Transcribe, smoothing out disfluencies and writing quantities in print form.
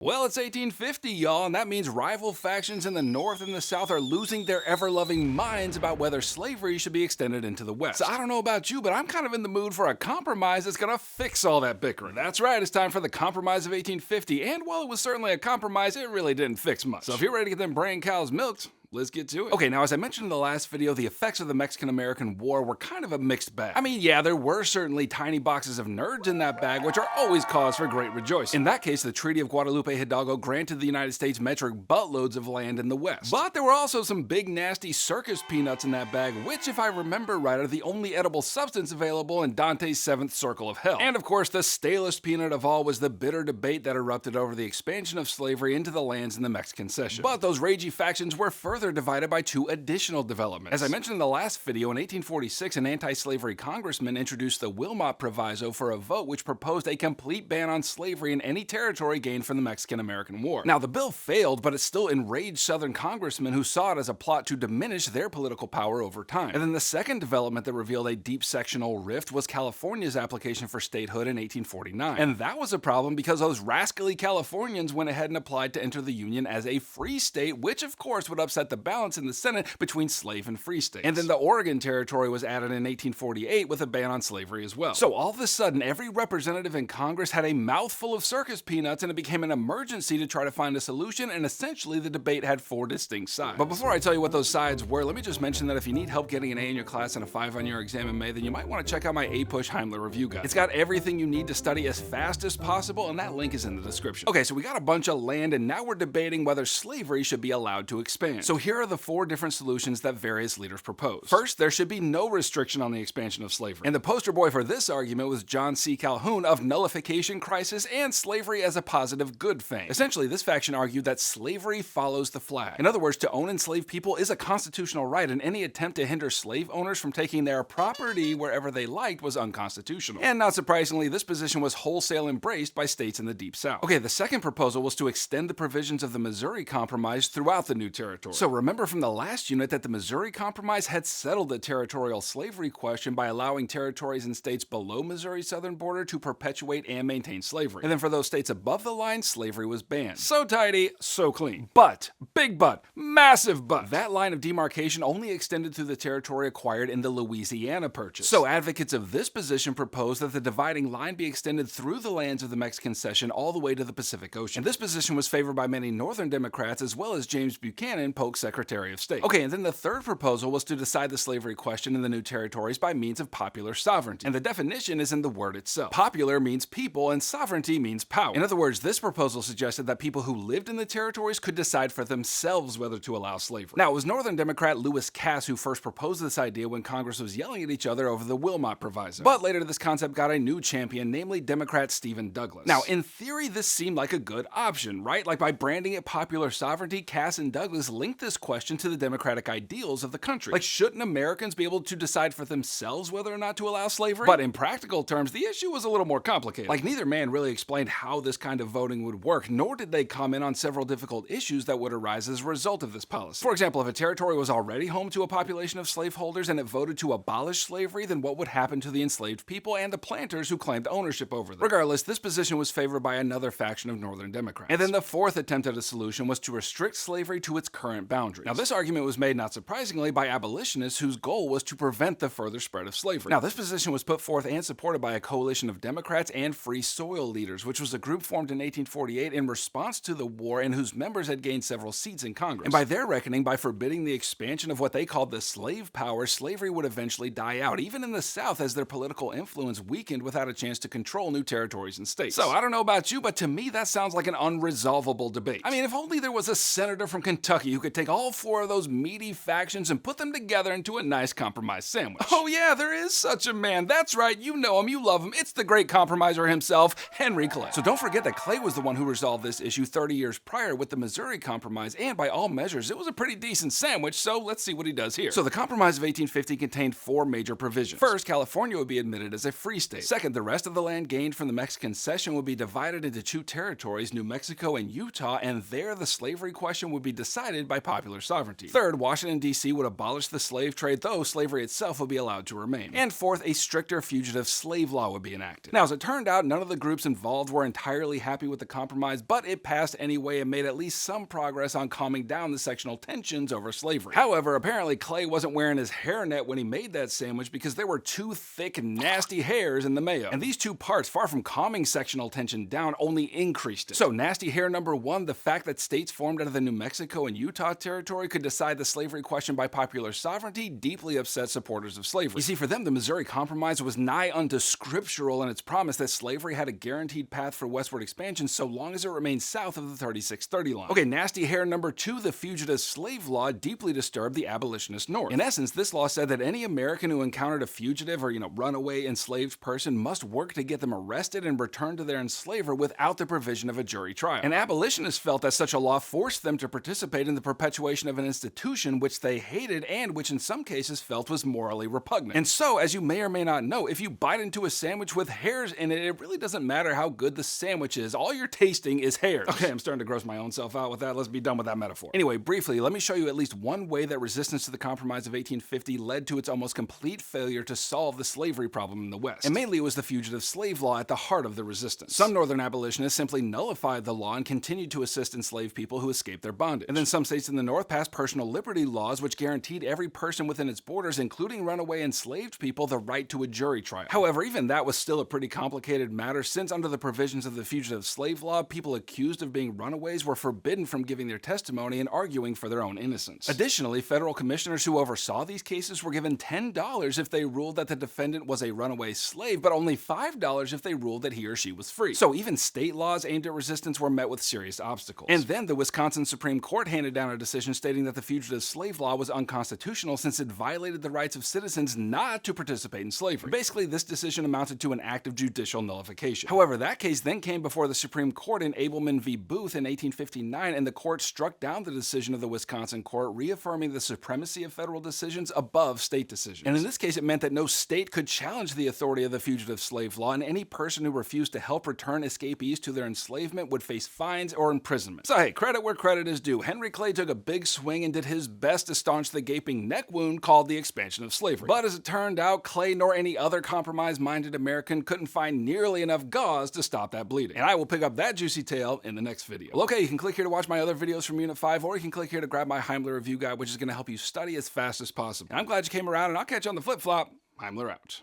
Well, it's 1850, y'all, and that means rival factions in the North and the South are losing their ever-loving minds about whether slavery should be extended into the West. So I don't know about you, but I'm kind of in the mood for a compromise that's gonna fix all that bickering. That's right, it's time for the Compromise of 1850, and while it was certainly a compromise, it really didn't fix much. So if you're ready to get them brain cows milked, let's get to it. Okay, now as I mentioned in the last video, the effects of the Mexican-American War were kind of a mixed bag. I mean, yeah, there were certainly tiny boxes of nerds in that bag, which are always cause for great rejoicing. In that case, the Treaty of Guadalupe Hidalgo granted the United States metric buttloads of land in the West. But there were also some big nasty circus peanuts in that bag, which, if I remember right, are the only edible substance available in Dante's seventh circle of hell. And of course, the stalest peanut of all was the bitter debate that erupted over the expansion of slavery into the lands in the Mexican Cession. But those ragey factions were further divided by two additional developments. As I mentioned in the last video, in 1846, an anti-slavery congressman introduced the Wilmot Proviso for a vote which proposed a complete ban on slavery in any territory gained from the Mexican-American War. Now, the bill failed, but it still enraged Southern congressmen who saw it as a plot to diminish their political power over time. And then the second development that revealed a deep sectional rift was California's application for statehood in 1849. And that was a problem because those rascally Californians went ahead and applied to enter the Union as a free state, which of course would upset the balance in the Senate between slave and free states. And then the Oregon Territory was added in 1848 with a ban on slavery as well. So all of a sudden, every representative in Congress had a mouthful of circus peanuts, and it became an emergency to try to find a solution, and essentially the debate had four distinct sides. But before I tell you what those sides were, let me just mention that if you need help getting an A in your class and a 5 on your exam in May, then you might want to check out my APUSH Heimler review guide. It's got everything you need to study as fast as possible, and that link is in the description. Okay, so we got a bunch of land, and now we're debating whether slavery should be allowed to expand. So here are the four different solutions that various leaders proposed. First, there should be no restriction on the expansion of slavery. And the poster boy for this argument was John C. Calhoun of Nullification Crisis and Slavery as a Positive Good fame. Essentially, this faction argued that slavery follows the flag. In other words, to own enslaved people is a constitutional right, and any attempt to hinder slave owners from taking their property wherever they liked was unconstitutional. And not surprisingly, this position was wholesale embraced by states in the Deep South. Okay, the second proposal was to extend the provisions of the Missouri Compromise throughout the new territory. So remember from the last unit that the Missouri Compromise had settled the territorial slavery question by allowing territories and states below Missouri's southern border to perpetuate and maintain slavery. And then for those states above the line, slavery was banned. So tidy, so clean. But, big but, massive but, that line of demarcation only extended through the territory acquired in the Louisiana Purchase. So advocates of this position proposed that the dividing line be extended through the lands of the Mexican Cession all the way to the Pacific Ocean. And this position was favored by many Northern Democrats as well as James Buchanan, Polk's Secretary of State. Okay, and then the third proposal was to decide the slavery question in the new territories by means of popular sovereignty. And the definition is in the word itself. Popular means people and sovereignty means power. In other words, this proposal suggested that people who lived in the territories could decide for themselves whether to allow slavery. Now, it was Northern Democrat Lewis Cass who first proposed this idea when Congress was yelling at each other over the Wilmot Proviso. But later this concept got a new champion, namely Democrat Stephen Douglas. Now, in theory, this seemed like a good option, right? Like by branding it popular sovereignty, Cass and Douglas linked this question to the democratic ideals of the country. Like, shouldn't Americans be able to decide for themselves whether or not to allow slavery? But in practical terms, the issue was a little more complicated. Like, neither man really explained how this kind of voting would work, nor did they comment on several difficult issues that would arise as a result of this policy. For example, if a territory was already home to a population of slaveholders and it voted to abolish slavery, then what would happen to the enslaved people and the planters who claimed ownership over them? Regardless, this position was favored by another faction of Northern Democrats. And then the fourth attempt at a solution was to restrict slavery to its current boundaries. Now, this argument was made, not surprisingly, by abolitionists whose goal was to prevent the further spread of slavery. Now, this position was put forth and supported by a coalition of Democrats and Free Soil leaders, which was a group formed in 1848 in response to the war and whose members had gained several seats in Congress. And by their reckoning, by forbidding the expansion of what they called the slave power, slavery would eventually die out, even in the South, as their political influence weakened without a chance to control new territories and states. So, I don't know about you, but to me, that sounds like an unresolvable debate. I mean, if only there was a senator from Kentucky who could take all four of those meaty factions and put them together into a nice compromise sandwich. Oh yeah, there is such a man. That's right, you know him, you love him. It's the great compromiser himself, Henry Clay. So don't forget that Clay was the one who resolved this issue 30 years prior with the Missouri Compromise, and by all measures, it was a pretty decent sandwich, so let's see what he does here. So the Compromise of 1850 contained four major provisions. First, California would be admitted as a free state. Second, the rest of the land gained from the Mexican Cession would be divided into two territories, New Mexico and Utah, and there the slavery question would be decided by popular sovereignty. Third, Washington, D.C. would abolish the slave trade, though slavery itself would be allowed to remain. And fourth, a stricter fugitive slave law would be enacted. Now, as it turned out, none of the groups involved were entirely happy with the compromise, but it passed anyway and made at least some progress on calming down the sectional tensions over slavery. However, apparently Clay wasn't wearing his hairnet when he made that sandwich because there were two thick, nasty hairs in the mayo. And these two parts, far from calming sectional tension down, only increased it. So, nasty hair number one, the fact that states formed out of the New Mexico and Utah territory could decide the slavery question by popular sovereignty, deeply upset supporters of slavery. You see, for them, the Missouri Compromise was nigh unto scriptural in its promise that slavery had a guaranteed path for westward expansion so long as it remained south of the 3630 line. Okay, nasty hair number two, the fugitive slave law, deeply disturbed the abolitionist North. In essence, this law said that any American who encountered a fugitive or, runaway enslaved person must work to get them arrested and returned to their enslaver without the provision of a jury trial. And abolitionists felt that such a law forced them to participate in the perpetuation of an institution which they hated and which in some cases felt was morally repugnant. And so, as you may or may not know, if you bite into a sandwich with hairs in it, it really doesn't matter how good the sandwich is. All you're tasting is hairs. Okay, I'm starting to gross my own self out with that. Let's be done with that metaphor. Anyway, briefly, let me show you at least one way that resistance to the Compromise of 1850 led to its almost complete failure to solve the slavery problem in the West. And mainly it was the fugitive slave law at the heart of the resistance. Some northern abolitionists simply nullified the law and continued to assist enslaved people who escaped their bondage. And then some states in the North passed personal liberty laws which guaranteed every person within its borders, including runaway enslaved people, the right to a jury trial. However, even that was still a pretty complicated matter since under the provisions of the fugitive slave law, people accused of being runaways were forbidden from giving their testimony and arguing for their own innocence. Additionally, federal commissioners who oversaw these cases were given $10 if they ruled that the defendant was a runaway slave, but only $5 if they ruled that he or she was free. So even state laws aimed at resistance were met with serious obstacles. And then the Wisconsin Supreme Court handed down a decision stating that the fugitive slave law was unconstitutional since it violated the rights of citizens not to participate in slavery. Basically, this decision amounted to an act of judicial nullification. However, that case then came before the Supreme Court in Abelman v. Booth in 1859, and the court struck down the decision of the Wisconsin court, reaffirming the supremacy of federal decisions above state decisions. And in this case, it meant that no state could challenge the authority of the fugitive slave law, and any person who refused to help return escapees to their enslavement would face fines or imprisonment. So hey, credit where credit is due. Henry Clay took a big swing and did his best to staunch the gaping neck wound called the expansion of slavery. But as it turned out, Clay nor any other compromise-minded American couldn't find nearly enough gauze to stop that bleeding. And I will pick up that juicy tale in the next video. Well, okay, you can click here to watch my other videos from Unit 5, or you can click here to grab my Heimler review guide, which is going to help you study as fast as possible. And I'm glad you came around, and I'll catch you on the flip-flop. Heimler out.